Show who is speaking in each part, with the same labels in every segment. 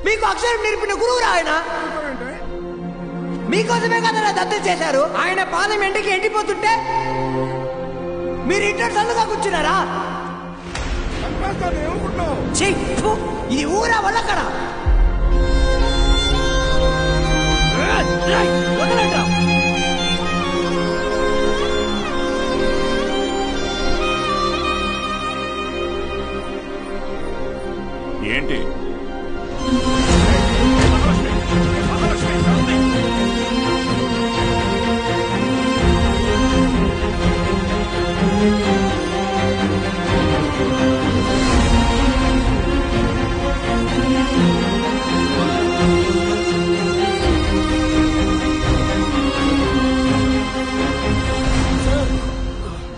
Speaker 1: మీకు అక్షరం నేర్పిన గురువు ఆయన మీకోసమే కదా దత్తత చేశారు. ఆయన పాదం ఎండకి ఎండిపోతుంటే మీరు ఇంట్లో చల్లగా కూర్చున్నారా? ఇది ఊరా వల్లకడా?
Speaker 2: ఏంటి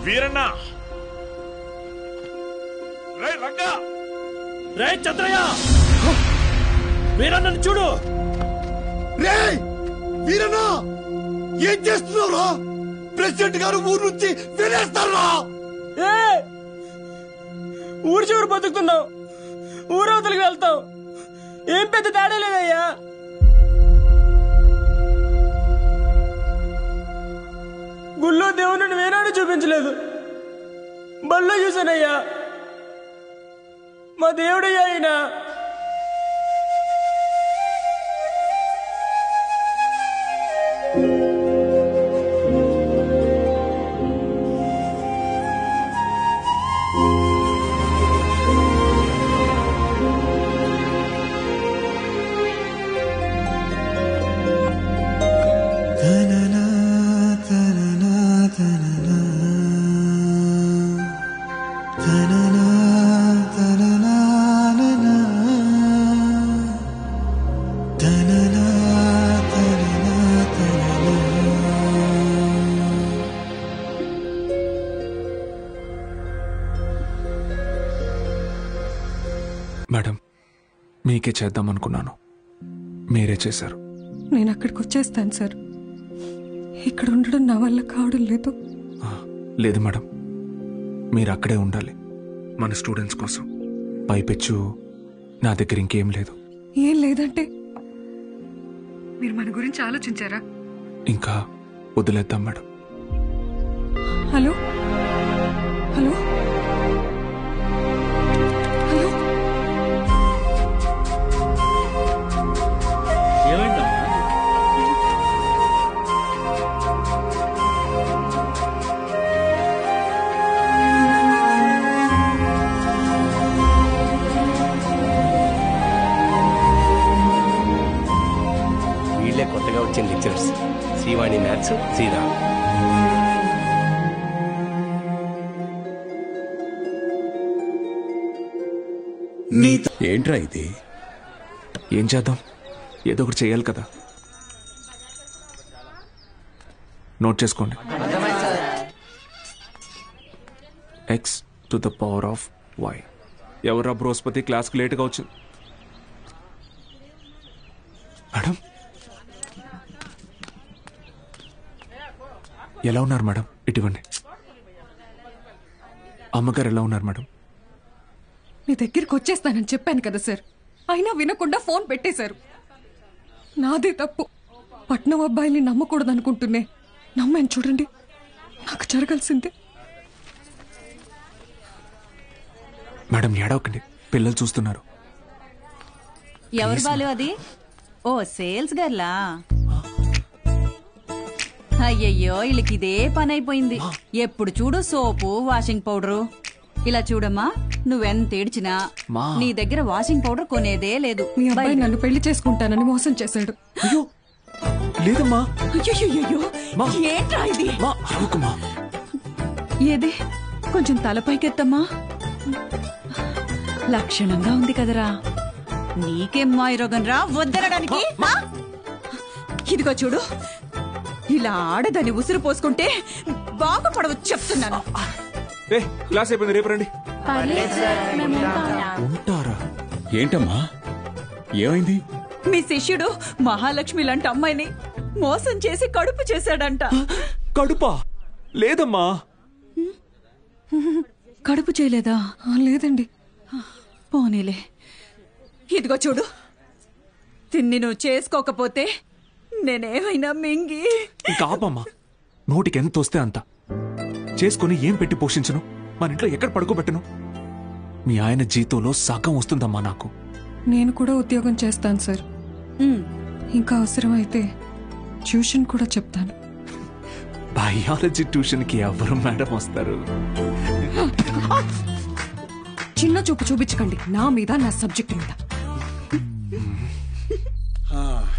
Speaker 2: వీరన్న? రే రంగా, రే చంద్రయ్య, వీరన్నను చూడు.
Speaker 3: రే వీరన్న, ఏం చేస్తున్నావురా? ప్రెసిడెంట్ గారు ఊరు నుంచి వెళ్ళేస్తారా?
Speaker 4: ఊరు చివరి బతుకుతున్నావు, ఊరవతలికి వెళ్తావు, ఏం పెద్ద తేడా లేదయ్యా. గుళ్ళో దేవుని వేనాడు చూపించలేదు, బల్లో చూశానయ్యా. మా దేవుడయ్యా ఆయన.
Speaker 5: మేడం, మీకే చేద్దామనుకున్నాను, మీరే చేశారు.
Speaker 6: నేను అక్కడికి వచ్చేస్తాను సార్. ఇక్కడ ఉండడం నా వల్ల కావడం లేదు.
Speaker 5: లేదు మేడం, మీరు అక్కడే ఉండాలి మన స్టూడెంట్స్ కోసం. పైపెచ్చు నా దగ్గర ఇంకేం లేదు.
Speaker 6: ఏం లేదంటే మీరు మన గురించి ఆలోచించారా?
Speaker 5: ఇంకా వదిలేద్దాం మేడం.
Speaker 6: హలో హలో హలో
Speaker 7: సీదా.
Speaker 3: ఏంట్రా ఇది?
Speaker 5: ఏం చేద్దాం, ఏదో ఒకటి చేయాలి కదా. నోట్ చేసుకోండి. x⁴y. ఎవరా బృహస్పతి క్లాస్కి లేట్గా వచ్చింది? మేడం ఎలా ఉన్నారు మేడం? ఇటువంటి అమ్మగారు ఎలా ఉన్నారు మేడం?
Speaker 6: మీ దగ్గరికి వచ్చేస్తానని చెప్పాను కదా సార్, అయినా వినకుండా ఫోన్ పెట్టేశారు. నాదే తప్పు. పట్నం అబ్బాయిని నమ్మకూడదు అనుకుంటున్నే నమ్మాను. చూడండి, నాకు జరగాల్సిందే.
Speaker 5: మేడం ఏడవకండి, పిల్లలు చూస్తున్నారు.
Speaker 8: ఎవరు బాలు అది? ఓ సేల్స్ గర్లా? అయ్యయ్యో, వీళ్ళకి ఇదే పని అయిపోయింది. ఎప్పుడు చూడు సోపు, వాషింగ్ పౌడరు. ఇలా చూడమ్మా, నువ్వెంత ఏడ్చినా నీ దగ్గర వాషింగ్ పౌడర్ కొనేదే లేదు.
Speaker 6: మీ అబ్బాయి నన్ను పెళ్లి చేసుకుంటానని మోసం చేశాడు.
Speaker 5: అయ్యో లేదమ్మా.
Speaker 8: అయ్యో, ఏంట్రా ఇది? ఏదే కొంచెం తలపైకెత్తమ్మా. లక్షణంగా ఉంది కదరా. నీకేం మాయరోగం రా వద్దనడానికి? ఇదిగో చూడు, ఇలా ఆడదని ఉసురు పోసుకుంటే బాగుపడవచ్చు చెప్తున్నాను.
Speaker 5: క్లాస్ అయిపోయింది, రేపు రండి. ఉంటారా?
Speaker 3: ఏంటమ్మా ఏమైంది?
Speaker 8: మీ శిష్యుడు మహాలక్ష్మి లాంటి అమ్మాయిని మోసం చేసి కడుపు చేశాడంట.
Speaker 5: కడుపా? లేదమ్మా.
Speaker 8: కడుపు చేయలేదా?
Speaker 6: లేదండి.
Speaker 8: పోనీలే. ఇదిగో చూడు, తిన్ని నువ్వు చేసుకోకపోతే నేనేమైనా మింగి.
Speaker 5: ఇంకా ఆపమ్మా. నోటికి ఎంత వస్తే అంత చేసుకుని ఏం పెట్టి పోషించను? మన ఇంట్లో ఎక్కడ పడుకోబెట్టను? మీ ఆయన జీతంలో సగం వస్తుందమ్మా నాకు.
Speaker 6: నేను కూడా ఉద్యోగం చేస్తాను సార్. ఇంకా అవసరమైతే ట్యూషన్ కూడా చెప్తాను.
Speaker 5: బయాలజీ ట్యూషన్ కి ఎవరు మేడం వస్తారు?
Speaker 6: చిన్న చూపు చూపించకండి నా మీద, నా సబ్జెక్ట్ మీద.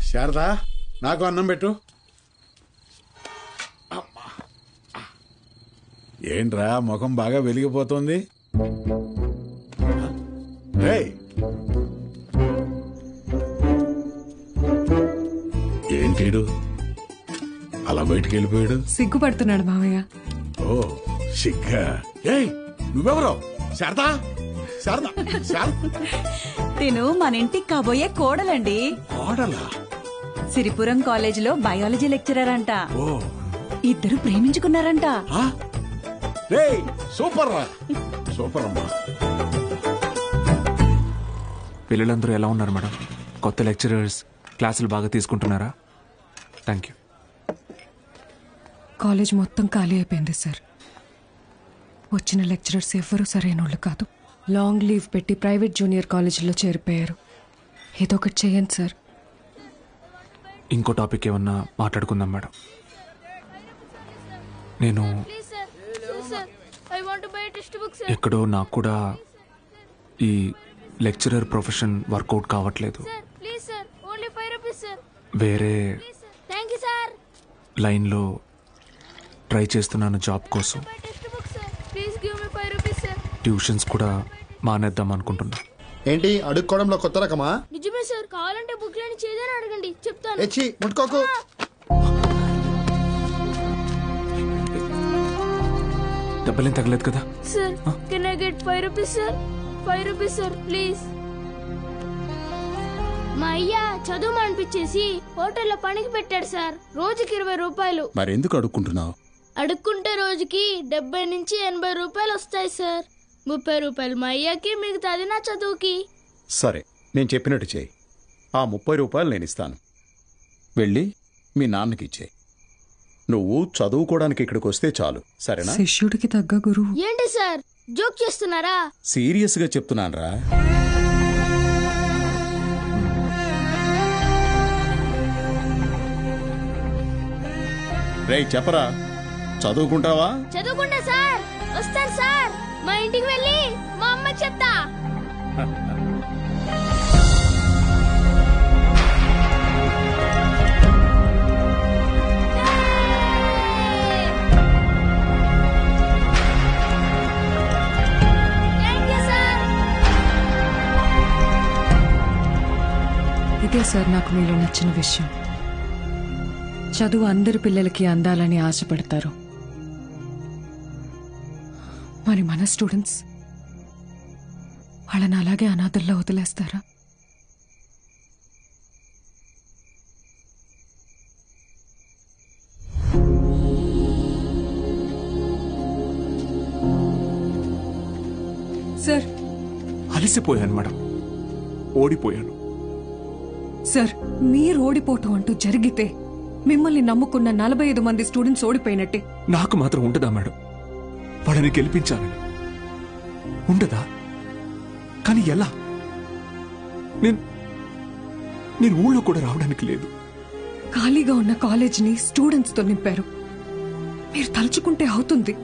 Speaker 3: శారదా, నాకు అన్నం పెట్టు. ఏంట్రా ముఖం బాగా వెలిగిపోతుంది? ఏంటిడు అలా బయటికి వెళ్ళిపోయాడు?
Speaker 6: సిగ్గుపడుతున్నాడు మావయ్య.
Speaker 3: ఓ సిగ్గా? ఏయ్ నువ్వెవరో? శారదా, శారదా,
Speaker 8: తిను మన ఇంటికి కాబోయే కోడలండి.
Speaker 3: కోడలా?
Speaker 8: సిరిపురం కాలేజీలో బయాలజీ లెక్చరర్ అంట.
Speaker 3: ఓ,
Speaker 8: ఇద్దరు ప్రేమించుకున్నారంట.
Speaker 3: సూపర్ రా, సూపర్ అమ్మా.
Speaker 5: పిల్లలందరూ ఎలా ఉన్నారు మేడం? కొత్త లెక్చరర్స్ క్లాసులు బాగా తీసుకుంటున్నారా? Thank you.
Speaker 6: కాలేజ్ మొత్తం ఖాళీ అయిపోయింది సార్. వచ్చిన లెక్చరర్స్ ఎవ్వరూ సరైన వాళ్ళు కాదు. లాంగ్ లీవ్ పెట్టి ప్రైవేట్ జూనియర్ కాలేజీలో చేరిపోయారు. ఏదో ఒకటి చేయండి సార్.
Speaker 5: ఇంకో టాపిక్ ఏమన్నా మాట్లాడుకుందాం మేడం. నేను ఎక్కడో నాకు కూడా ఈ లెక్చరర్ ప్రొఫెషన్ వర్కౌట్ కావట్లేదు. వేరే లైన్లో ట్రై చేస్తున్నాను జాబ్ కోసం. ట్యూషన్స్ కూడా మానేద్దాం అనుకుంటున్నా.
Speaker 9: ఏంటి అడుక్కోవడంలో కొత్త రకమా?
Speaker 10: నిజమే సార్, కావాలంటే బుక్ లేని చేదని అడగండి, చెప్తాను.
Speaker 9: ఎచ్చి ముట్టుకోకు.
Speaker 5: దెబ్బలేం తగలేదు కదా?
Speaker 10: Sir can I get 5 rupees sir? 5 rupees sir please. మా అయ్య చదువు మానిపించేసి హోటల్లో పనికి పెట్టాడు సార్. రోజుకి 20 రూపాయలు.
Speaker 3: మరి ఎందుకు అడుక్కుంటున్నావు?
Speaker 10: అడుక్కుంటే రోజుకి 70 నుంచి 80 రూపాయలు వస్తాయి సార్. 30 రూపాయలు మా అయ్యకి, మిగతాది నా చదువుకి.
Speaker 11: సరే, నేను చెప్పినట్టు చేయి. ఆ 30 రూపాయలు నేను ఇస్తాను. వెళ్ళి మీ నాన్నకి ఇచ్చేయి. నువ్వు చదువుకోవడానికి ఇక్కడికి వస్తే చాలు, సరేనా?
Speaker 6: శిష్యుడికి తగ్గ గురువు.
Speaker 10: ఏంటి సార్ జోక్ చేస్తున్నారా?
Speaker 11: సీరియస్ గా చెప్తున్నానురా. రేయ్ చెప్పరా, చదువుకుంటావా?
Speaker 10: చదువుకుంటా సార్. వస్తాను సార్. మా ఇంటికి వెళ్ళి మా అమ్మకి చెప్తా.
Speaker 6: సార్ నాకు మీలో నచ్చిన విషయం. చదువు అందరి పిల్లలకి అందాలని ఆశపడతారు. మరి మన స్టూడెంట్స్ వాళ్ళని అలాగే అనాథల్లో వదిలేస్తారా? సార్
Speaker 5: అలసిపోయాను మేడం, ఓడిపోయాను.
Speaker 6: సార్ మీరు ఓడిపోవటం అంటూ జరిగితే మిమ్మల్ని నమ్ముకున్న 45 మంది స్టూడెంట్స్ ఓడిపోయినట్టే.
Speaker 5: నాకు మాత్రం ఉండదా మేడం? వాళ్ళని గెలిపించాలని ఉండదా? కానీ ఎలా? నేను ఊళ్ళో కూడా రావడానికి లేదు.
Speaker 6: ఖాళీగా ఉన్న కాలేజీని స్టూడెంట్స్తో నింపారు. మీరు తలుచుకుంటే అవుతుంది.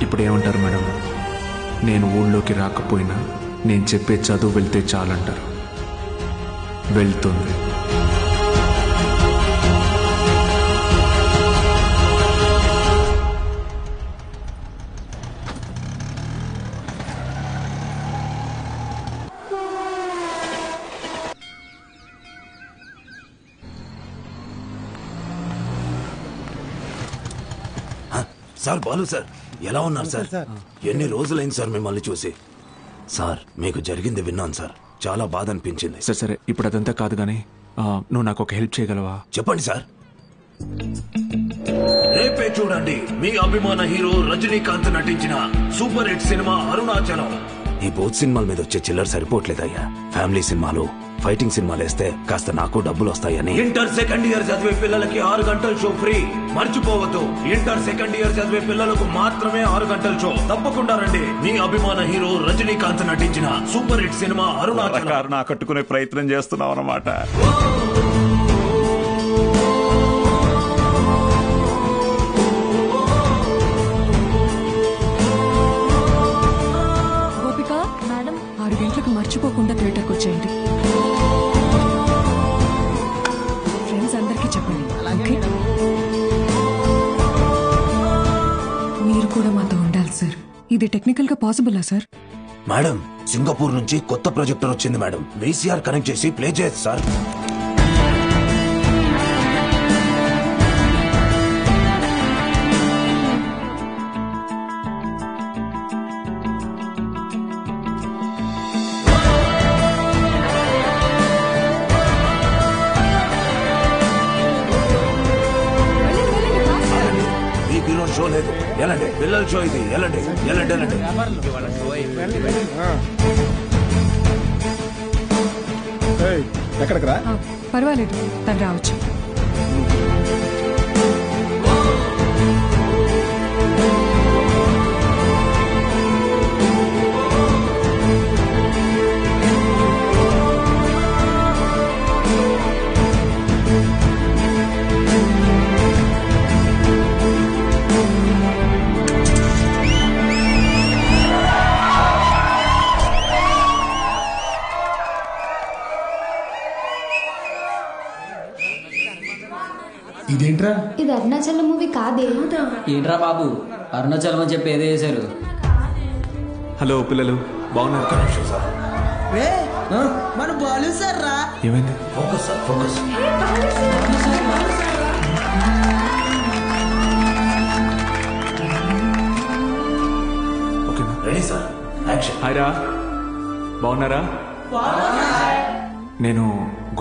Speaker 5: ఇప్పుడేమంటారు మేడం? నేను ఊళ్ళోకి రాకపోయినా నేను చెప్పే చదువు వెళ్తే చాలంటారు. వెళ్తుంది.
Speaker 7: సార్ బాలు సార్, ఎలా ఉన్నారు సార్? ఎన్ని రోజులైంది సార్ మిమ్మల్ని చూసి. సార్ మీకు జరిగింది విన్నాను సార్, చాలా బాధ అనిపించింది.
Speaker 5: సరే సరే, ఇప్పుడు అదంతా కాదు కానీ నువ్వు నాకు ఒక హెల్ప్ చేయగలవా?
Speaker 7: చెప్పండి సార్. రేపే చూడండి మీ అభిమాన హీరో రజనీకాంత్ నటించిన సూపర్ హిట్ సినిమా అరుణాచలం. ఈ బోత్ సినిమాల మీద వచ్చే చిల్లర సరిపోవట్లేదయ్యా. ఫ్యామిలీ సినిమాలు, ఫైటింగ్ సినిమాలు వేస్తే కాస్త నాకు డబ్బులు వస్తాయని. ఇంటర్ సెకండ్ ఇయర్ చదివే పిల్లలకి 6 గంటల షో ఫ్రీ. మర్చిపోవద్దు, ఇంటర్ సెకండ్ ఇయర్ చదివే పిల్లలకు మాత్రమే 6 గంటల షో. తప్పకుండా రండి. మీ అభిమాన హీరో రజనీకాంత్ నటించిన సూపర్ హిట్ సినిమా అరుణాచలం.
Speaker 12: కట్టుకునే ప్రయత్నం చేస్తున్నాం అన్నమాట.
Speaker 6: గోపిక మేడం, 6 గంటలకు మర్చిపోకుండా థియేటర్కి వచ్చేయండి. ఫ్రెండ్స్ అందరికీ చెప్పండి. ఓకే? మీరు కూడా మాతో ఉండాలి సార్. ఇది టెక్నికల్ గా పాసిబులా సార్?
Speaker 7: మేడం, సింగపూర్ నుంచి కొత్త ప్రొజెక్టర్ వచ్చింది మేడం. VCR కనెక్ట్ చేసి ప్లే చేయొచ్చు సార్. షో లేదు, ఎలాంటి పిల్లల షో ఇది. ఎలాంటి ఎలాంటి ఎలాంటి
Speaker 9: ఎక్కడికి రా?
Speaker 6: పర్వాలేదు, తను రావచ్చు.
Speaker 9: ఇదేంట్రా?
Speaker 13: ఇది అరుణాచలం మూవీ కాదే.
Speaker 14: ఏంట్రా బాబు, అరుణాచలం అని చెప్పి ఏదో చేశారు.
Speaker 5: హలో పిల్లలు, బాగున్నారు?
Speaker 1: మన బాలు సార్ రా.
Speaker 5: ఏమైంది?
Speaker 7: Focus sir, focus.
Speaker 5: ఓకేనా?
Speaker 7: Ready sir, action.
Speaker 5: హాయ్ రా, బాగున్నారా? నేను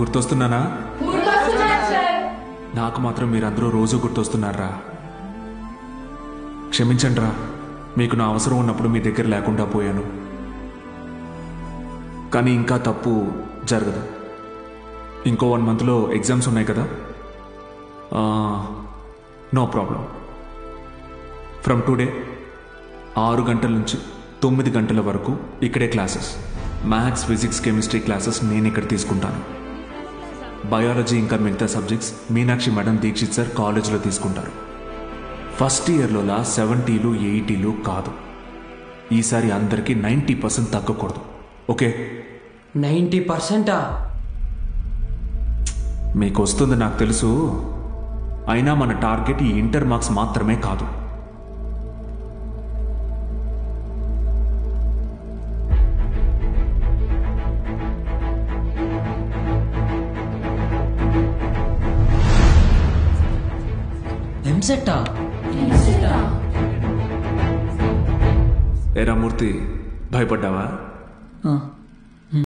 Speaker 5: గుర్తొస్తున్నానా? నాకు మాత్రం మీరందరూ రోజు గుర్తొస్తున్నారా? క్షమించండి రా, మీకు నా అవసరం ఉన్నప్పుడు మీ దగ్గర లేకుండా పోయాను. కానీ ఇంకా తప్పు జరగదు. ఇంకో 1 మంత్లో ఎగ్జామ్స్ ఉన్నాయి కదా. No problem. ఫ్రమ్ టుడే 6 గంటల నుంచి 9 గంటల వరకు ఇక్కడే classes. Maths, physics, chemistry classes నేను ఇక్కడ తీసుకుంటాను. బయాలజీ ఇంకా మిగతా subjects Meenakshi madam, Dikshit sir కాలేజ్లో తీసుకుంటారు. ఫస్ట్ ఇయర్లోలా 70లు 80లు కాదు. ఈసారి అందరికీ 90% తగ్గకూడదు. ఓకే?
Speaker 4: 90%?
Speaker 5: మీకు వస్తుంది నాకు తెలుసు. అయినా మన టార్గెట్ ఈ ఇంటర్ మార్క్స్ మాత్రమే కాదు.
Speaker 14: ఎంసెట్టా?
Speaker 5: ఏరా మూర్తి, భయపడ్డావా?